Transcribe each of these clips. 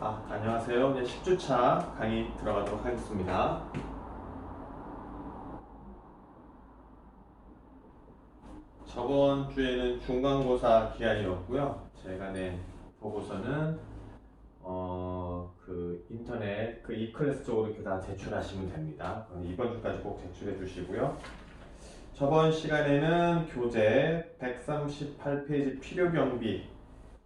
안녕하세요. 이제 10주차 강의 들어가도록 하겠습니다. 저번 주에는 중간고사 기간이었고요. 제가 낸 보고서는 인터넷 e클래스 쪽으로 이렇게 다 제출하시면 됩니다. 그럼 이번 주까지 꼭 제출해 주시고요. 저번 시간에는 교재 138페이지 필요경비,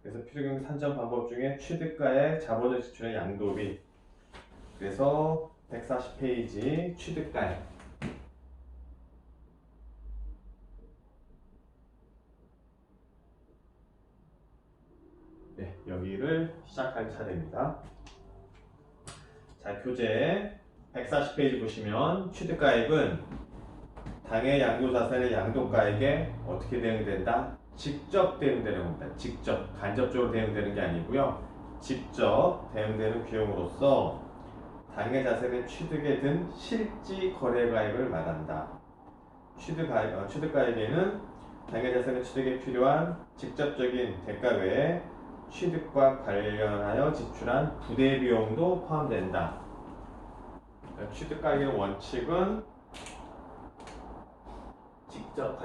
그래서 필요경비 산정 방법 중에 취득가액, 자본을 지출의 양도비, 그래서 140페이지 취득가액, 네, 여기를 시작할 차례입니다. 자, 교재 140페이지 보시면 취득가액은 당해 양도자산의 양도가액에 어떻게 대응된다? 직접 대응되는 겁니다. 직접, 간접적으로 대응되는 게 아니고요. 직접 대응되는 비용으로서 당해 자산의 취득에 든 실지 거래가액을 말한다. 취득가액에는 당해 자산의 취득에 필요한 직접적인 대가 외에 취득과 관련하여 지출한 부대 비용도 포함된다. 취득가액의 원칙은 직접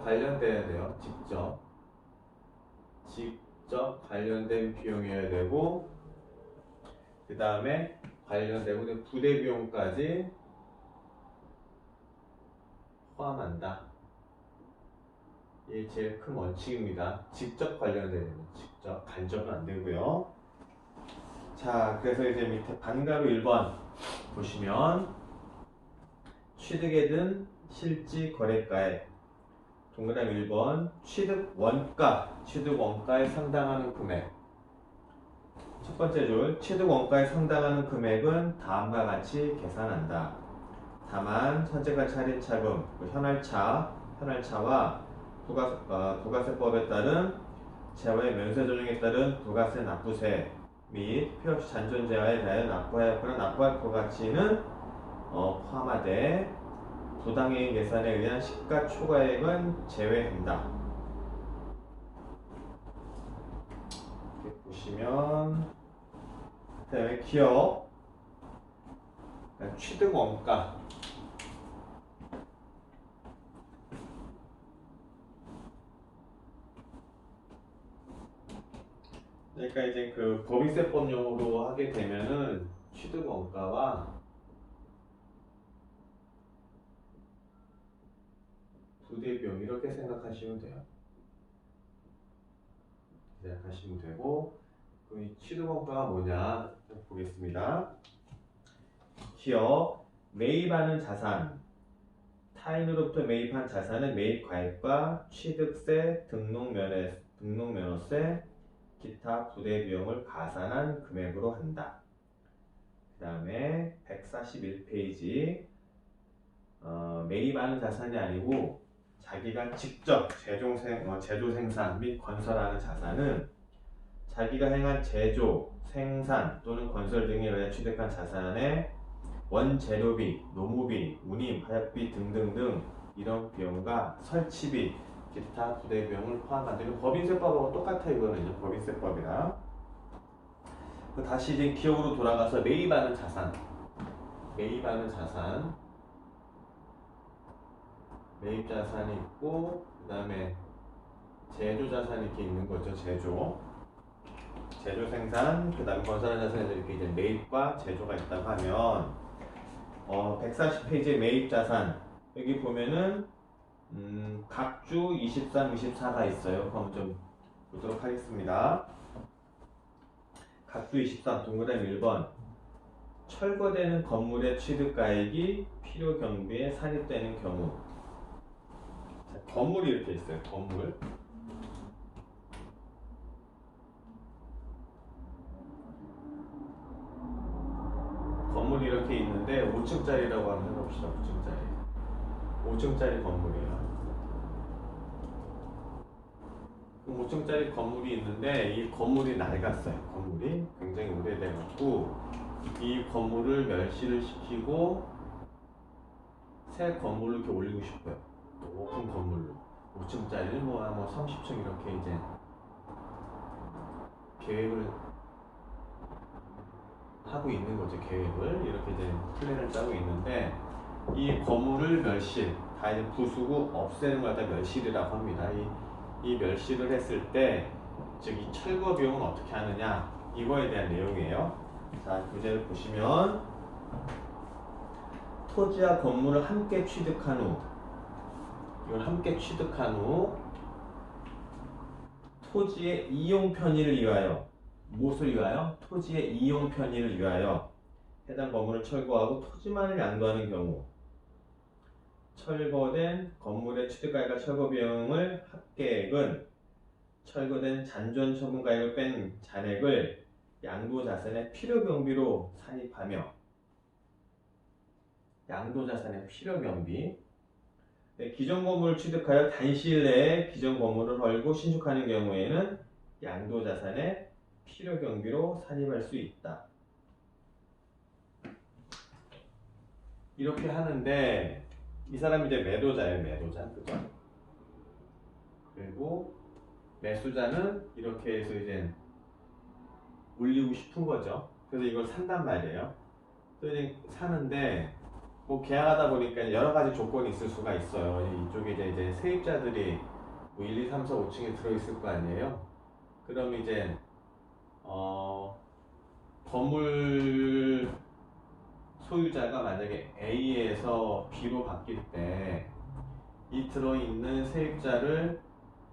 관련돼야 돼요. 직접 관련된 비용이어야 되고, 그 다음에 관련되고 부대 비용까지 포함한다. 이게 제일 큰 원칙입니다. 직접 관련되는, 직접, 간접은 안 되고요. 자, 그래서 이제 밑에 반가로 1번 보시면 취득에 든 실지 거래가액, 동그라미 1번 취득 원가에 상당하는 금액. 첫 번째 줄, 취득 원가에 상당하는 금액은 다음과 같이 계산한다. 다만 현재까지 할인차금, 현할차와 부가세법에 따른 재화의 면세 조정에 따른 부가세 납부세 및 필요 없이 잔존 재화에 대하여 납부하였거나 납부할 부가치는 포함하되 부당이익 예산에 의한 시가초과액은 제외한다. 이렇게 보시면, 그 다음에 기업 취득 원가, 그러니까 이제 그 법인세법용으로 하게 되면은 취득 원가와 부대 비용 이렇게 생각하시면 돼요. 생각하시면 되고, 그럼 이 취득 원가가 뭐냐 보겠습니다. 기업 매입하는 자산, 타인으로부터 매입한 자산은 매입가액과 취득세, 등록면허세, 기타 부대 비용을 가산한 금액으로 한다. 그 다음에 141페이지 매입하는 자산이 아니고 자기가 직접 제조 생산 및 건설하는 자산은 자기가 행한 제조, 생산 또는 건설 등에 의해 취득한 자산의 원재료비, 노무비, 운임, 하역비 등등등 이런 비용과 설치비, 기타 부대 비용을 포함한다. 법인세법하고 똑같아요. 이거는 이제 법인세법이랑. 다시 이제 기업으로 돌아가서 매입하는 자산, 매입 자산이 있고, 그 다음에 제조 자산이 이렇게 있는 거죠. 제조 생산, 그 다음에 건설하는 자산에서 이렇게 이제 매입과 제조가 있다고 하면 140페이지의 매입 자산, 여기 보면은 각주 23, 24가 있어요. 그럼 좀 보도록 하겠습니다. 각주 23 동그라미 1번 철거되는 건물의 취득가액이 필요경비에 산입되는 경우. 자, 건물이 이렇게 있어요. 건물이 이렇게 있는데 5층짜리라고 한번 해봅시다. 5층짜리 건물이에요. 5층짜리 건물이 있는데 이 건물이 낡았어요. 건물이 굉장히 오래돼갖고 이 건물을 멸실을 시키고 새 건물로 이렇게 올리고 싶어요. 높은 건물로 5층짜리는 뭐 30층 이렇게 이제 계획을 하고 있는 거죠. 계획을 이렇게 이제 플랜을 짜고 있는데 이 건물을 멸실, 다 이제 부수고 없애는 걸 다 멸실이라고 합니다. 이 멸실을 했을 때, 즉 이 철거 비용은 어떻게 하느냐 이거에 대한 내용이에요. 자, 문제를 보시면 토지와 건물을 함께 취득한 후, 이걸 함께 취득한 후 토지의 이용 편의를 위하여, 무엇을 위하여? 토지의 이용 편의를 위하여 해당 건물을 철거하고 토지만을 양도하는 경우, 철거된 건물의 취득가액과 철거 비용을 합계액은 철거된 잔존 처분가액을 뺀 잔액을 양도자산의 필요경비로 산입하며, 양도자산의 필요경비, 기존 건물을 취득하여 단시일 내에 기존 건물을 헐고 신축하는 경우에는 양도자산의 필요경비로 산입할 수 있다. 이렇게 하는데 이 사람이 이제 매도자예요. 매도자, 그죠? 그리고 매수자는 이렇게 해서 이제 올리고 싶은 거죠. 그래서 이걸 산단 말이에요. 또 이제 사는데 뭐 계약하다 보니까 여러 가지 조건이 있을 수가 있어요. 이쪽에 이제 세입자들이 뭐 1, 2, 3, 4, 5층에 들어있을 거 아니에요. 그럼 이제 건물 소유자가 만약에 A에서 B로 바뀔 때 이 들어있는 세입자를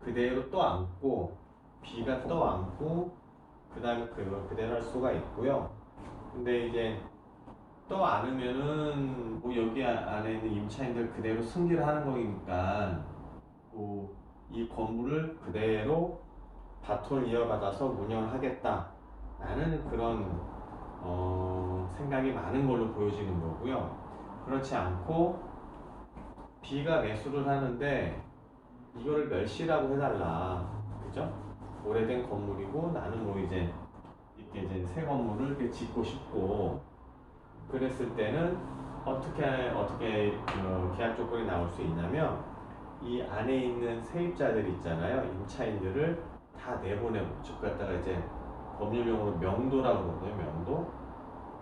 그대로 또 안고 B가 또 안고 그 다음에 그대로 할 수가 있고요. 근데 이제 또 안으면은 뭐 여기 안에 있는 임차인들 그대로 승계를 하는 거니까 뭐 이 건물을 그대로 바톤을 이어받아서 운영을 하겠다 라는 그런 생각이 많은 걸로 보여지는 거고요. 그렇지 않고 B가 매수를 하는데 이거를 멸시라고 해달라, 그죠? 오래된 건물이고 나는 뭐 이제 이렇게 이제 새 건물을 이렇게 짓고 싶고, 그랬을 때는 어떻게 계약 조건이 나올 수 있냐면 이 안에 있는 세입자들 있잖아요. 임차인들을 다 내보내고, 즉 갖다가 이제 법률용어로 명도라고 그러거든요. 명도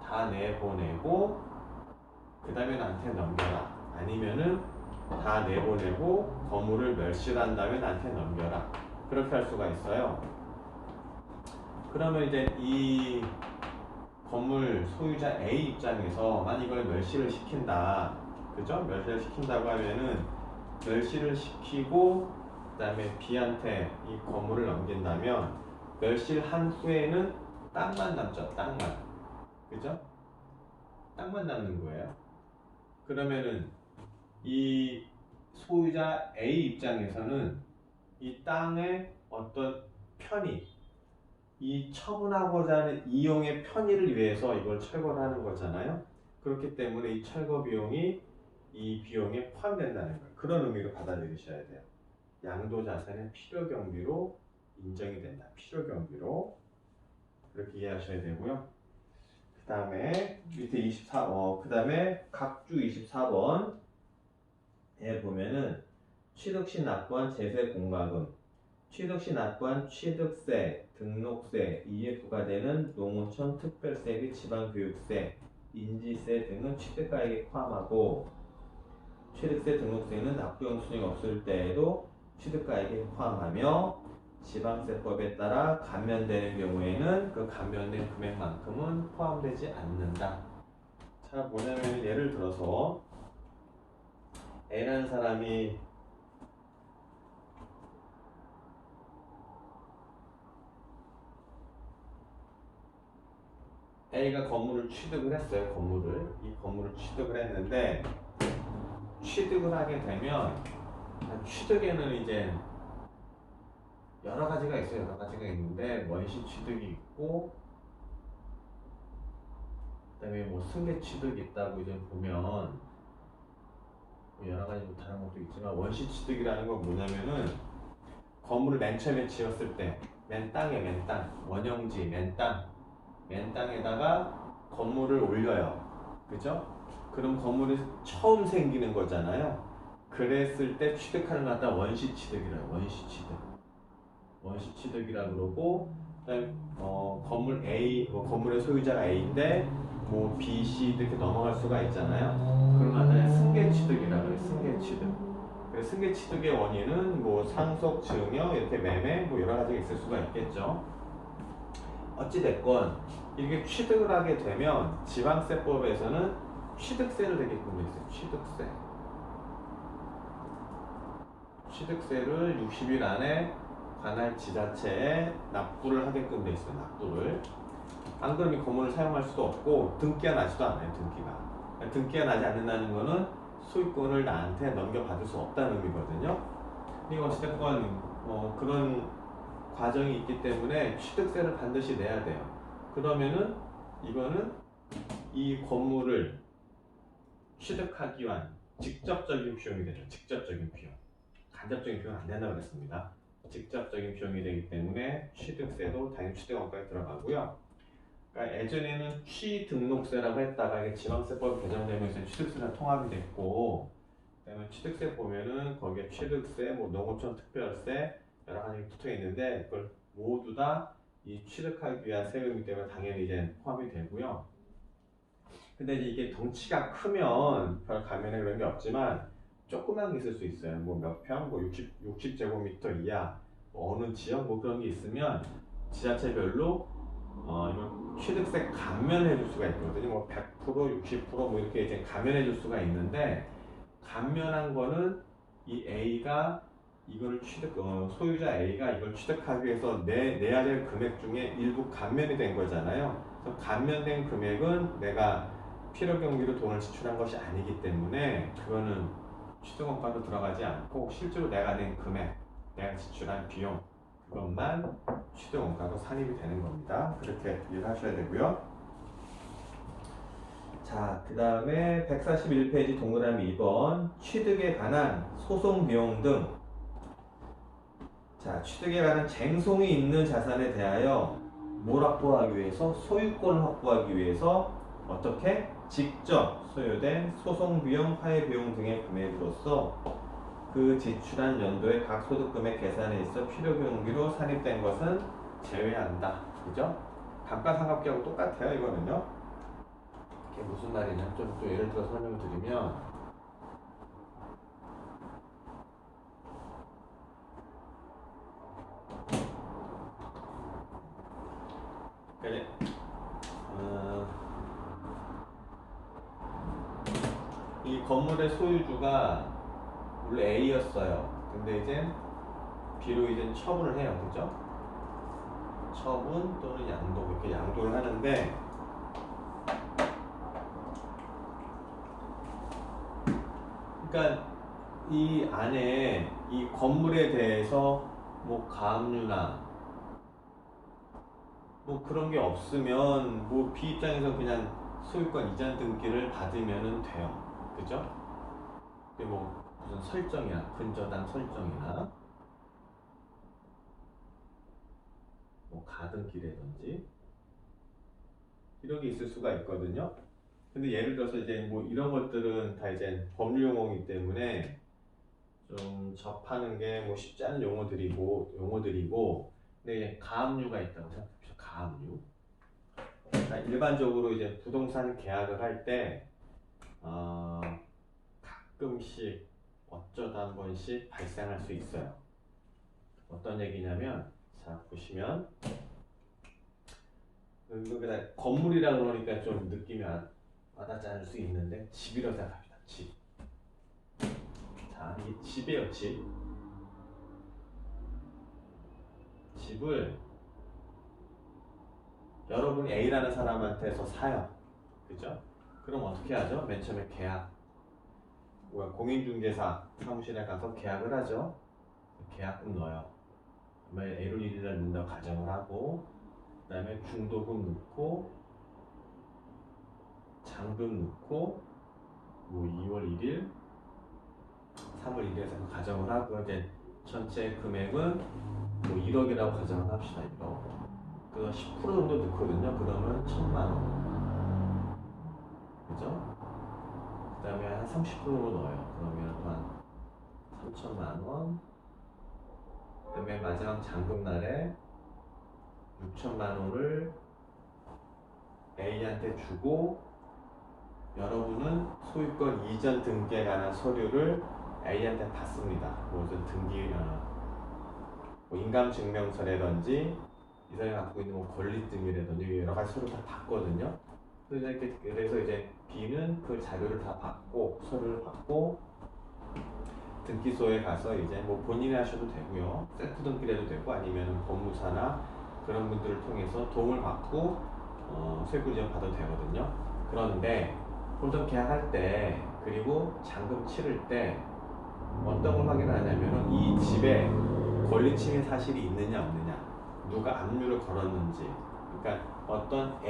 다 내보내고 그 다음에 나한테 넘겨라, 아니면은 다 내보내고 건물을 멸실한 다음에 나한테 넘겨라, 그렇게 할 수가 있어요. 그러면 이제 이 건물 소유자 A 입장에서 만약 이걸 멸실을 시킨다, 그죠? 멸실을 시킨다고 하면은 멸실을 시키고 그 다음에 B한테 이 건물을 넘긴다면 멸실한 후에는 땅만 남죠. 땅만, 그죠? 땅만 남는 거예요. 그러면은 이 소유자 A 입장에서는 이 땅의 어떤 편의, 이 처분하고자 하는 이용의 편의를 위해서 이걸 철거를 하는 거잖아요. 그렇기 때문에 이 철거 비용이 이 비용에 포함된다는 거예요. 그런 의미로 받아들이셔야 돼요. 양도자산의 필요경비로 인정이 된다. 필요경비로 그렇게 이해하셔야 되고요. 그 다음에 밑에 그 다음에 각주 24번에 보면은 취득시 납부한 제세 공과금, 취득시 납부한 취득세, 등록세, 이에 부과되는 농어촌 특별세 및 지방교육세, 인지세 등은 취득가액에 포함하고, 취득세, 등록세는 납부 영수증이 없을 때에도 취득가액에 포함하며 지방세법에 따라 감면되는 경우에는 그 감면된 금액만큼은 포함되지 않는다. 자, 뭐냐면 예를 들어서 A라는 사람이 A가 건물을 취득을 했어요. 이 건물을 취득을 했는데, 취득을 하게 되면 취득에는 이제 여러 가지가 있어요. 여러 가지가 있는데 원시 취득이 있고, 그다음에 뭐 승계 취득이 있다고 이제 보면 뭐 여러 가지 뭐 다른 것도 있지만, 원시 취득이라는 건 뭐냐면은 건물을 맨 처음에 지었을 때 맨 땅, 원형지 맨 땅에다가 건물을 올려요. 그죠? 그럼 건물이 처음 생기는 거잖아요. 그랬을 때 취득하는 것 갖다 원시 취득이라고, 원시 취득이라고 그러고, 그다음에 건물 A, 건물의 소유자가 A인데 뭐 B, C 이렇게 넘어갈 수가 있잖아요. 그런 것들을 승계취득이라고 해요. 승계취득. 그래서 승계취득의 원인은 뭐 상속, 증여, 이렇게 매매 뭐 여러 가지가 있을 수가 있겠죠. 어찌 됐건 이렇게 취득을 하게 되면 지방세법에서는 취득세를 내게끔 돼 있어요. 취득세. 취득세를 60일 안에 관할 지자체에 납부를 하게끔 돼 있어요. 납부를. 안 그러면 이 건물을 사용할 수도 없고 등기가 나지도 않아요. 등기가 나지 않는다는 거는 소유권을 나한테 넘겨받을 수 없다는 의미거든요. 그러니까 어찌됐건 그런 과정이 있기 때문에 취득세를 반드시 내야 돼요. 그러면은 이거는 이 건물을 취득하기 위한 직접적인 비용이 되죠. 직접적인 비용. 간접적인 비용은 안 된다고 그랬습니다. 직접적인 비용이 되기 때문에 취득세도 당연히 취득원가에 들어가고요. 그러니까 예전에는 취등록세라고 했다가 이게 지방세법 개정되면서 취득세가 통합이 됐고, 그다음에 취득세 보면은 거기에 취득세, 뭐 농어촌 특별세 여러 가지 붙어 있는데 그걸 모두 다 이 취득하기 위한 세금이기 때문에 당연히 이제 포함이 되고요. 근데 이게 덩치가 크면 별 가면에 그런 게 없지만 조그만 게 있을 수 있어요. 뭐 몇 평, 뭐 60제곱미터 이하, 뭐 어느 지역 뭐 그런 게 있으면 지자체별로 이걸 취득세 감면을 해줄 수가 있거든요. 뭐 100%, 60%뭐 이렇게 이제 감면해 줄 수가 있는데 감면한 거는 이 A가 이거를 소유자 A가 이걸 취득하기 위해서 내야 될 금액 중에 일부 감면이 된 거잖아요. 그래서 감면된 금액은 내가 필요 경비로 돈을 지출한 것이 아니기 때문에 그거는 취득원가도 들어가지 않고 실제로 내가 낸 금액, 내가 지출한 비용 그것만 취득원가로 산입이 되는 겁니다. 그렇게 이해를 하셔야 되고요. 자, 그 다음에 141페이지 동그라미 2번 취득에 관한 소송 비용 등. 자, 취득에 관한 쟁송이 있는 자산에 대하여 뭘 확보하기 위해서? 소유권을 확보하기 위해서 어떻게? 직접 소요된 소송 비용, 화해 비용 등의 금액으로서 그 지출한 연도의 각 소득금액 계산에 있어 필요 경비로 산입된 것은 제외한다. 그죠? 감가상각비하고 똑같아요. 이거는요. 이게 무슨 말이냐? 좀 예를 들어 설명을 드리면 이 건물의 소유주가 원래 A였어요. 근데 이제 B로 이제 처분을 해요. 그죠? 처분 또는 양도 이렇게 양도를 하는데 그러니까 이 안에 이 건물에 대해서 뭐 가압류나 뭐 그런 게 없으면 뭐 B 입장에서 그냥 소유권 이전 등기를 받으면 돼요. 그죠? 근데 뭐 무슨 설정이나 근저당 설정이나 뭐 가등기라든지 이런 게 있을 수가 있거든요. 근데 예를 들어서 이제 뭐 이런 것들은 다 이제 법률 용어이기 때문에 좀 접하는 게 뭐 쉽지 않은 용어들이고 근데 가압류가 있다고 생각합시다. 가압류. 그러니까 일반적으로 이제 부동산 계약을 할 때 가끔씩 어쩌다 한 번씩 발생할 수 있어요. 어떤 얘기냐면 자 보시면 그냥 건물이라 그러니까 좀 느낌이 와닿지 않을 수 있는데 집이라고 생각합니다. 집. 자, 이 집이에요. 집을 여러분이 A라는 사람한테서 사요. 그죠? 그럼 어떻게 하죠? 맨 처음에 계약. 공인중개사 사무실에 가서 계약을 하죠. 계약금 넣어요. 그다음에 A를 1일날 넣는다고 가정을 하고 그 다음에 중도금 넣고 잔금 넣고 뭐 2월 1일 3월 1일에서 가정을 하고 이제 전체 금액은 뭐 1억이라고 가정을 합시다. 1억. 그래서 10% 정도 넣거든요. 그러면 1,000만 원. 그죠? 그 다음에 한 30%로 넣어요. 그러면 한 3,000만 원. 그 다음에 마지막 잔금 날에 6천만 원을 A한테 주고 여러분은 소유권 이전 등기에 관한 서류를 A한테 받습니다. 무슨 등기, 뭐 인감증명서라든지 이 사람이 갖고 있는 뭐 권리증이라든지 여러 가지 서류 다 받거든요. 그래서 이제 B는 그 자료를 다 받고 서류를 받고 등기소에 가서 이제 뭐 본인이 하셔도 되고요. 셀프 등기를 해도 되고 아니면 법무사나 그런 분들을 통해서 도움을 받고 세금 지원 받아도 되거든요. 그런데 보통 계약할 때 그리고 잔금 치를 때 어떤 걸 확인하냐면은 이 집에 권리침해 사실이 있느냐 없느냐, 누가 압류를 걸었는지, 그러니까 어떤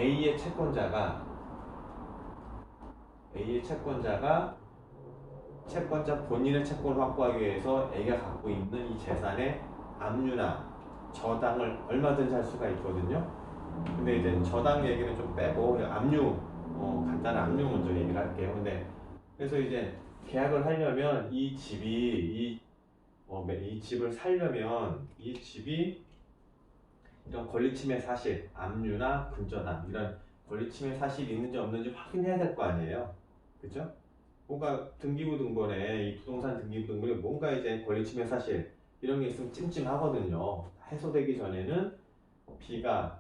채권자 본인의 채권을 확보하기 위해서 A가 갖고 있는 이 재산의 압류나 저당을 얼마든지 할 수가 있거든요. 근데 이제 저당 얘기는 좀 빼고 압류, 간단한 압류 먼저 얘기를 할게요. 근데 그래서 이제 계약을 하려면 이 집을 살려면 이 집이 이런 권리침해 사실, 압류나 근저당 이런 권리침해 사실이 있는지 없는지 확인해야 될 거 아니에요. 그죠? 뭔가 등기부 등본에 이 부동산 등기부 등본에 뭔가 이제 권리침해 사실 이런 게 있으면 찜찜하거든요. 해소되기 전에는 B가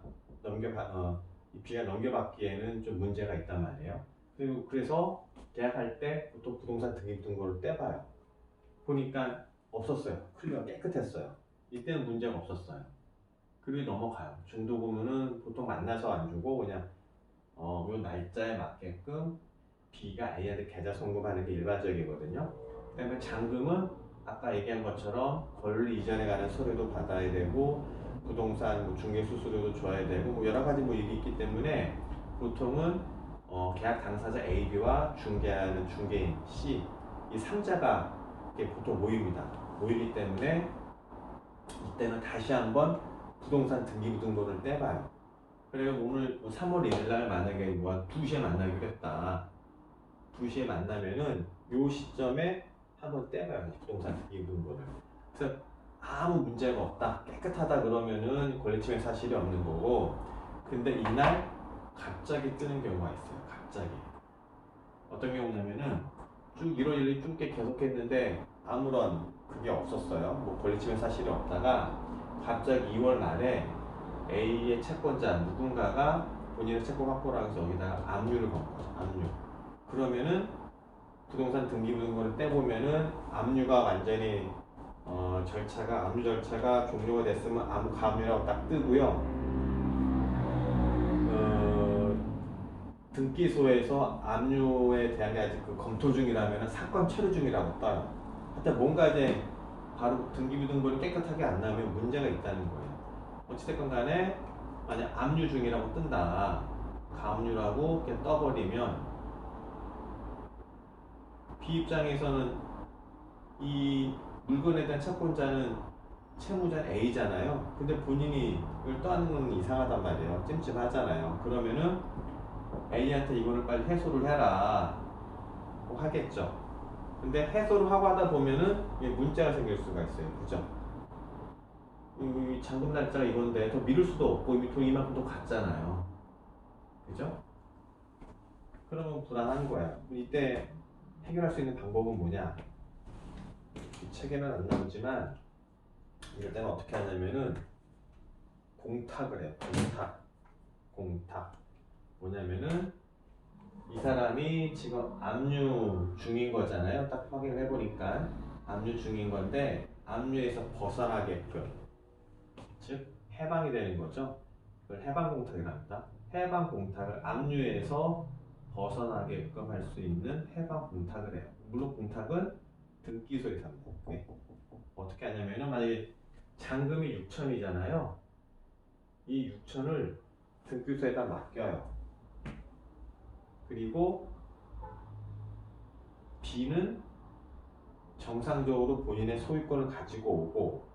넘겨받기에는 좀 문제가 있단 말이에요. 그래서 계약할 때 보통 부동산 등기부 등본을 떼봐요. 보니까 없었어요. 클리어 깨끗했어요. 이때는 문제가 없었어요. 그리고 넘어가요. 중도금은 보통 만나서 안 주고 그냥 요 날짜에 맞게끔 B가 A한테 계좌 송금하는 게 일반적이거든요. 그다음에 잔금은 아까 얘기한 것처럼 권리 이전에 관한 서류도 받아야 되고 부동산 뭐 중개 수수료도 줘야 되고 뭐 여러 가지 뭐 일이 있기 때문에 보통은 계약 당사자 A, B와 중개하는 중개인 C 이 3자가 보통 모이기 때문에 이때는 다시 한번 부동산 등기부 등본을 떼봐요. 그래서 오늘 3월 1일 날 만약에 2시에 만나기로 했다. 2시에 만나면은 요 시점에 한번 떼봐요. 부동산 등기부 등본을. 그래서 아무 문제가 없다, 깨끗하다 그러면은 권리침해 사실이 없는 거고, 근데 이날 갑자기 뜨는 경우가 있어요. 갑자기. 어떤 경우냐면은 쭉 1월 1일 쭉 계속했는데 아무런 그게 없었어요. 뭐 권리침해 사실이 없다가 갑자기 2월 말에 A의 채권자 누군가가 본인의 채권 확보를 하면서 여기다가 압류를 건 거죠. 압류. 그러면은 부동산 등기부 등본을 떼보면은 압류가 완전히 압류 절차가 종료가 됐으면 가압류라고 딱 뜨고요. 등기소에서 압류에 대한 게 아직 검토 중이라면 사건 처리 중이라고 떠요. 하여튼 뭔가 이제 바로 등기부 등본이 깨끗하게 안 나오면 문제가 있다는 거예요. 어찌됐건 간에 만약 압류 중이라고 뜬다, 가압류라고 그냥 떠버리면 B 입장에서는 이 물건에 대한 채권자는 채무자는 A잖아요. 근데 본인이 이걸 떠는 건 이상하단 말이에요. 찜찜하잖아요. 그러면은 A한테 이거를 빨리 해소를 해라 하겠죠. 근데 해소를 하고 하다 보면은 문제가 생길 수가 있어요. 그죠? 이 잔금 날짜가 이건데 더 미룰 수도 없고 이미 돈 이만큼 또 갔잖아요. 그죠? 그러면 불안한 거야. 이때 해결할 수 있는 방법은 뭐냐? 이 책에는 안 나오지만 이럴 때는 어떻게 하냐면은 공탁을 해요. 공탁. 뭐냐면은 이 사람이 지금 압류 중인 거잖아요. 딱 확인을 해보니까 압류 중인 건데 압류에서 벗어나게끔, 즉 해방이 되는 거죠. 그걸 해방 공탁이라 합니다. 해방 공탁을 압류에서 벗어나게끔 할 수 있는 해방 공탁을 해요. 물론 공탁은 등기소에서 합니다. 네. 어떻게 하냐면은 만약에 잔금이 6천이잖아요. 이 6천을 등기소에다 맡겨요. 그리고 B는 정상적으로 본인의 소유권을 가지고 오고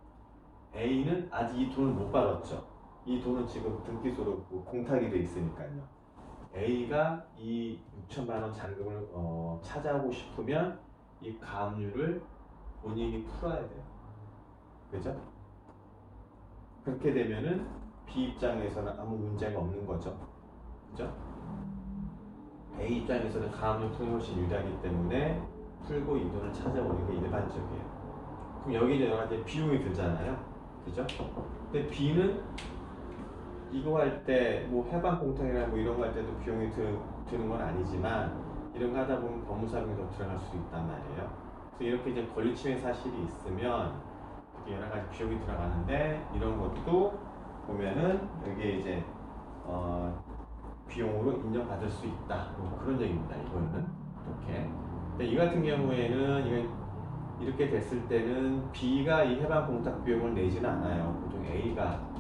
A는 아직 이 돈을 못 받았죠. 이 돈은 지금 등기소로 공탁이 돼 있으니까요. A가 이 6천만 원 잔금을 찾아오고 싶으면 이 가압류를 본인이 풀어야 돼요. 그죠? 그렇게 되면은 B 입장에서는 아무 문제가 없는 거죠. 그죠? A 입장에서는 가압류 푸는 훨씬 유리하기 때문에 풀고 이론을 찾아오는 게 일반적이에요. 그럼 여기 여러 가지 비용이 들잖아요. 그죠? 근데 B는 이거 할 때 뭐 해방 공탁이나 뭐 이런 거 할 때도 비용이 드는 건 아니지만 이런 거 하다 보면 법무사 비용이 더 들어갈 수도 있단 말이에요. 그래서 이렇게 이제 권리침해 사실이 있으면 그게 여러 가지 비용이 들어가는데 이런 것도 보면은 여기에 이제 비용으로 인정받을 수 있다. 뭐 그런 얘기입니다. 이거는 이렇게. 근데 이 같은 경우에는 이렇게 됐을 때는 B가 이 해방 공탁 비용을 내지는 않아요. 보통 A가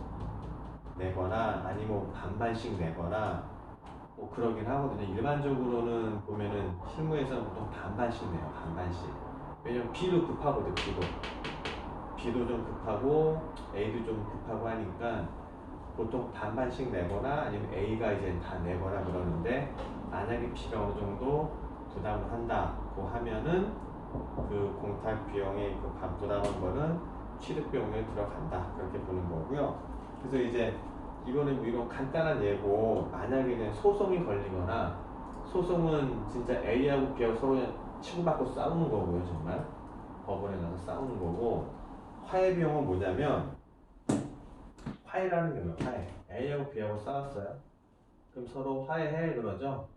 내거나 아니면 뭐 반반씩 내거나 뭐 그러긴 하거든요. 일반적으로는 보면은 실무에서는 보통 반반씩 내요. 반반씩. 왜냐면 B도 급하거든. B도 좀 급하고 A도 좀 급하고 하니까 보통 반반씩 내거나 아니면 A가 이제 다 내거나 그러는데 만약에 B가 어느 정도 부담을 한다고 하면은 그 공탁 비용의 그 부담한 거는 취득 비용에 들어간다. 그렇게 보는 거고요. 그래서 이제 이거는 뭐 이런 간단한 예고, 만약에 이제 소송이 걸리거나 소송은 진짜 A하고 B하고 서로 그냥 치고받고 싸우는 거고요. 정말 법원에 가서 싸우는 거고, 화해 비용은 뭐냐면 화해라는 게 뭐예요? 화해. A하고 B하고 싸웠어요. 그럼 서로 화해해 그러죠.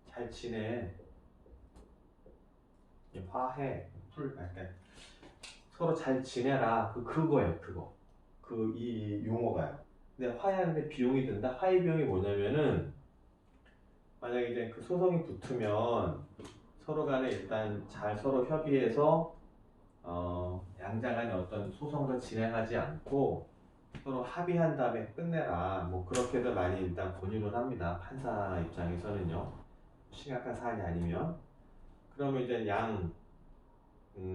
잘 지내. 화해. 서로 잘 지내라. 그거예요. 그거. 이 용어가요. 근데 화해하는데 비용이 든다. 화해 비용이 뭐냐면은 만약에 이제 그 소송이 붙으면 서로 간에 일단 잘 서로 협의해서 양자 간에 어떤 소송도 진행하지 않고 서로 합의한 다음에 끝내라. 뭐 그렇게들 많이 일단 권유를 합니다. 판사 입장에서는요. 심각한 사안이 아니면. 그러면 이제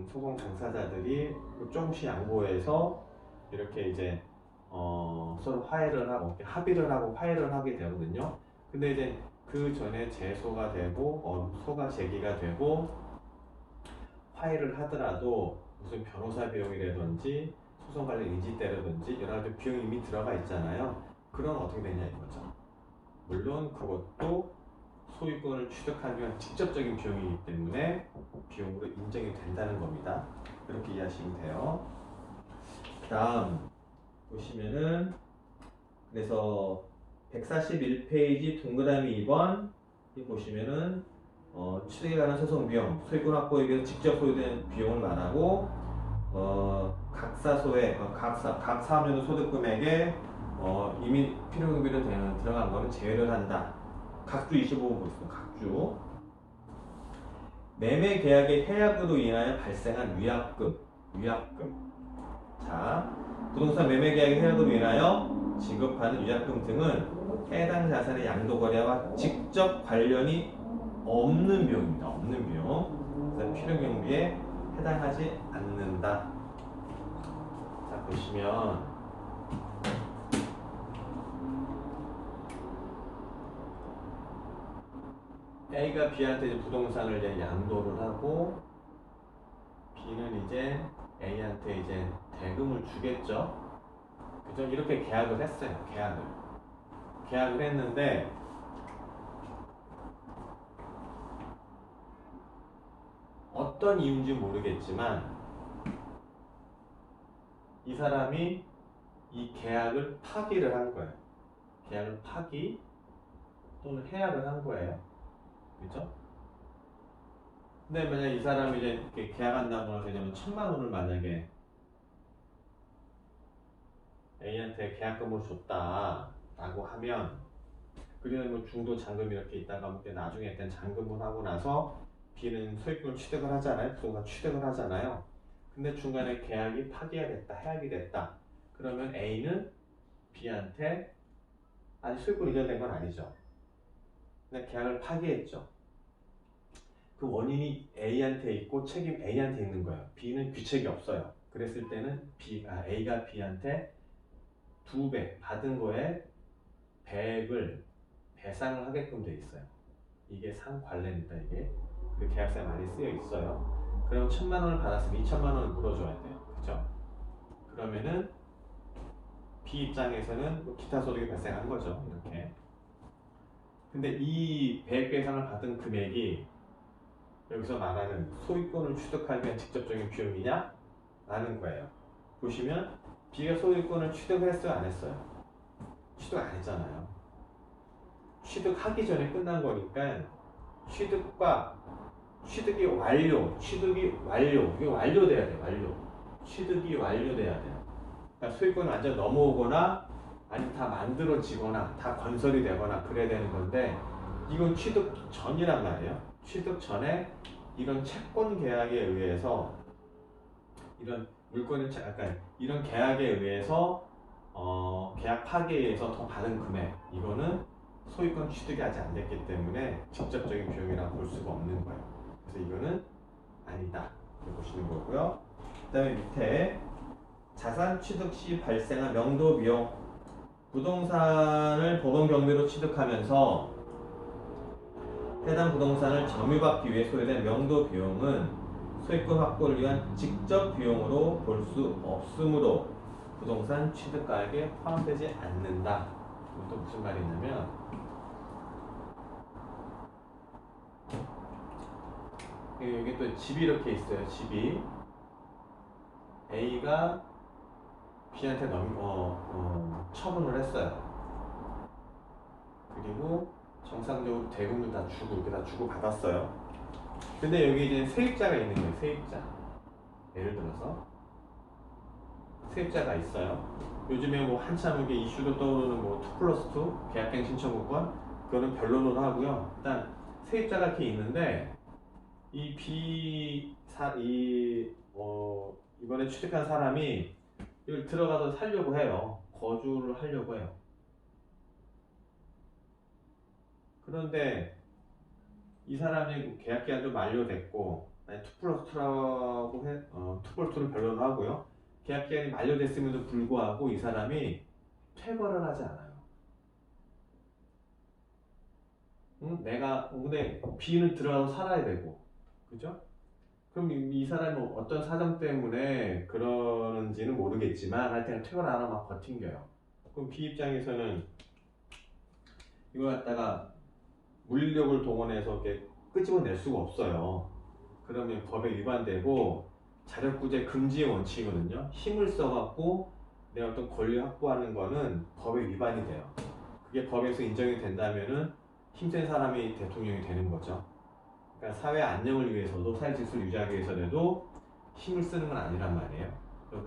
소송 당사자들이 조금씩 양보해서 이렇게 이제 서로 화해를 하고 합의를 하고 화해를 하게 되거든요. 근데 이제 그 전에 재소가 되고 소가 제기가 되고 화해를 하더라도 무슨 변호사 비용이라든지 소송 관련 인지대라든지 여러 가지 비용이 이미 들어가 있잖아요. 그럼 어떻게 되냐 이거죠. 물론 그것도 소유권을 취득하기 위한 직접적인 비용이기 때문에 비용으로 인정이 된다는 겁니다. 그렇게 이해하시면 돼요. 그 다음 보시면은 그래서 141페이지 동그라미 2번 보시면은 취득에 관한 소송 비용, 소유권 확보에 비해서 직접 소유된 비용을 말하고 각사소에 각 사업연도 소득금액에 이미 필요경비로 들어간 거는 제외를 한다. 각주 25번 보겠습니다. 각주. 매매 계약의 해약으로 인하여 발생한 위약금. 자, 부동산 매매 계약의 해약으로 인하여 지급하는 위약금 등은 해당 자산의 양도 거래와 직접 관련이 없는 비용입니다. 없는 비용. 그래서 필요경비에 해당하지 않는다. 자, 보시면 A가 B한테 이제 부동산을 이제 양도를 하고 B는 이제 A한테 이제 대금을 주겠죠. 그죠? 이렇게 계약을 했어요. 계약을 했는데 어떤 이유인지 모르겠지만 이 사람이 이 계약을 파기를 한 거예요. 계약을 파기 또는 해약을 한 거예요. 그죠? 근데 만약 이 사람이 이제 이렇게 계약한다고 하면 1,000만 원을 만약에 A한테 계약금으로 줬다라고 하면 그리고 뭐 중도 잔금 이렇게 있다가 뭐 나중에 일단 잔금을 하고 나서 B는 소유권을 취득을 하잖아요. 부동산 취득을 하잖아요. 근데 중간에 계약이 파기가 됐다, 해약이 됐다. 그러면 A는 B한테 아직 소유권 이전된 건 아니죠. 근데 계약을 파기했죠. 그 원인이 A한테 있고 책임 A한테 있는 거예요. B는 귀책이 없어요. 그랬을 때는 A가 B한테 2배 받은 거에 100을 배상을 하게끔 돼 있어요. 이게 상관례입니다. 이게 그 계약서에 많이 쓰여 있어요. 그럼 1,000만 원을 받았으면 2,000만 원을 물어줘야 돼요. 그죠? 그러면은 B 입장에서는 뭐 기타 소득이 발생한 거죠. 이렇게. 근데 이 배액 배상을 받은 금액이 여기서 말하는 소유권을 취득하기 위한 직접적인 비용이냐? 라는 거예요. 보시면 B가 소유권을 취득을 했어요? 안 했어요? 취득 안 했잖아요. 취득하기 전에 끝난 거니까 취득이 완료. 이게 완료돼야 돼. 완료. 취득이 완료돼야 돼요. 그러니까 소유권이 완전 넘어오거나 아니면 다 만들어지거나 다 건설이 되거나 그래야 되는 건데 이건 취득 전이란 말이에요. 취득 전에 이런 채권 계약에 의해서 이런 물권의 이런 계약에 의해서 계약 파기에서 더 받은 금액 이거는 소유권 취득이 아직 안 됐기 때문에 직접적인 비용이라고 볼 수가 없는 거예요. 그래서 이거는 아니다 이렇게 보시는 거고요. 그 다음에 밑에 자산 취득 시 발생한 명도 비용 부동산을 법원 경매로 취득하면서 해당 부동산을 점유받기 위해 소요된 명도 비용은 소유권 확보를 위한 직접 비용으로 볼 수 없으므로 부동산 취득가액에 포함되지 않는다. 이것도 무슨 말이냐면 여기 또 집이 이렇게 있어요. 집이 A가 B한테 처분을 했어요. 그리고 정상적으로 대금을 다 주고 이렇게 다 주고 받았어요. 근데 여기 이제 세입자가 있는 거예요. 세입자. 예를 들어서 세입자가 있어요. 요즘에 뭐 한참 이게 이슈로 떠오르는 뭐 2+2 계약갱 신청구권 그거는 변론으로 하고요. 일단 세입자가 이렇게 있는데 이번에 취득한 사람이 여기 들어가서 살려고 해요. 거주를 하려고 해요. 그런데 이 사람이 계약 기간도 만료됐고 2+2라고 2+2를 변론을 하고요. 계약 기간이 만료됐음에도 불구하고 이 사람이 퇴거를 하지 않아요. 근데 B는 들어가서 살아야 되고, 그죠? 그럼 이 사람이 어떤 사정 때문에 그러는지는 모르겠지만 하여튼 퇴거를 안 하고 막 버팅겨요. 그럼 B 입장에서는 이걸 갖다가 물력을 동원해서 이렇게 끄집어낼 수가 없어요. 그러면 법에 위반되고 자력구제 금지의 원칙이거든요. 힘을 써갖고 내 어떤 권리 확보하는 거는 법에 위반이 돼요. 그게 법에서 인정이 된다면은 힘센 사람이 대통령이 되는 거죠. 그러니까 사회 안녕을 위해서도 사회 질서를 유지하기 위해서라도 힘을 쓰는 건 아니란 말이에요.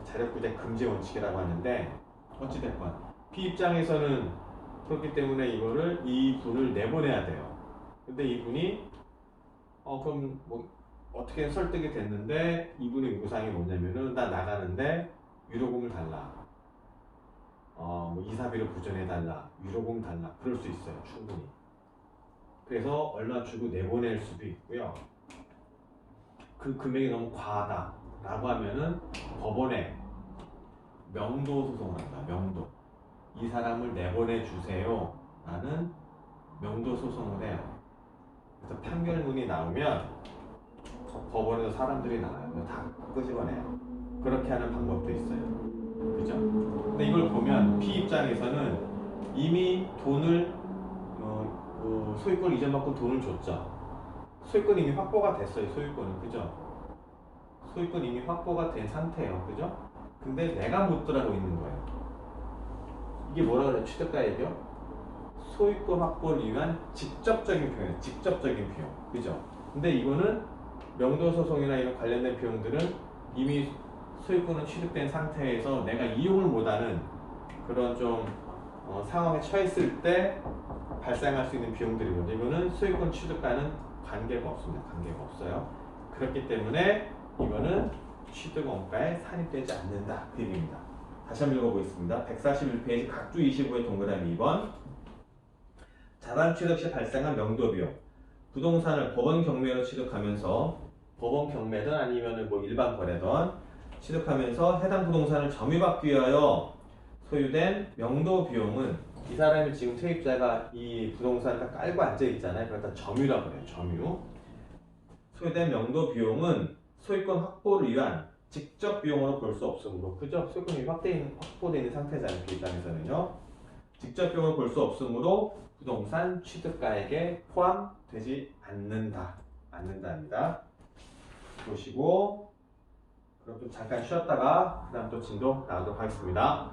자력구제 금지 원칙이라고 하는데 어찌됐건 B 입장에서는 그렇기 때문에 이 분을 내보내야 돼요. 근데 이분이 그럼 뭐 어떻게 설득이 됐는데 이분의 요구사항이 뭐냐면은 나 나가는데 유로금을 달라. 뭐 이사비를 부전해달라. 유로금 달라. 그럴 수 있어요. 충분히. 그래서 얼마 주고 내보낼 수도 있고요. 그 금액이 너무 과하다 라고 하면은 법원에 명도 소송을 한다. 명도. 이 사람을 내보내 주세요 라는 명도 소송을 해요. 그래서 판결문이 나오면 법원에서 사람들이 나와요. 다 끄집어내요. 그렇게 하는 방법도 있어요. 그죠? 근데 이걸 보면 B 입장에서는 이미 돈을 소유권 이전받고 돈을 줬죠. 소유권 이미 확보가 됐어요. 소유권은. 그죠? 소유권 이미 확보가 된 상태예요. 그죠? 근데 내가 못 들어가고 있는 거예요. 이게 뭐라 그래요? 취득가액이요? 소유권 확보를 위한 직접적인 비용이에요. 직접적인 비용. 그죠? 근데 이거는 명도소송이나 이런 관련된 비용들은 이미 소유권은 취득된 상태에서 내가 이용을 못하는 그런 좀 상황에 처했을 때 발생할 수 있는 비용들이거든요. 이거는 소유권 취득과는 관계가 없습니다. 관계가 없어요. 그렇기 때문에 이거는 취득원가에 산입되지 않는다. 그 얘기입니다. 다시 한번 읽어보겠습니다. 141페이지 각주 25의 동그라미 2번 자산 취득 시 발생한 명도비용 부동산을 법원 경매로 취득하면서 법원 경매든 아니면 뭐 일반 거래든 취득하면서 해당 부동산을 점유받기 위하여 소유된 명도 비용은 이 사람이 지금 세입자가 이 부동산을 딱 깔고 앉아 있잖아요. 그걸 다 점유라고 해요. 점유. 소유된 명도 비용은 소유권 확보를 위한 직접 비용으로 볼 수 없으므로 그죠? 세금이 확보되어 있는 상태잖아요. 그 입장에서는요. 직접 비용으로 볼 수 없으므로 부동산 취득가액에 포함되지 않는다입니다. 보시고 그럼 또 잠깐 쉬었다가 그 다음 또 진도 나가도록 하겠습니다.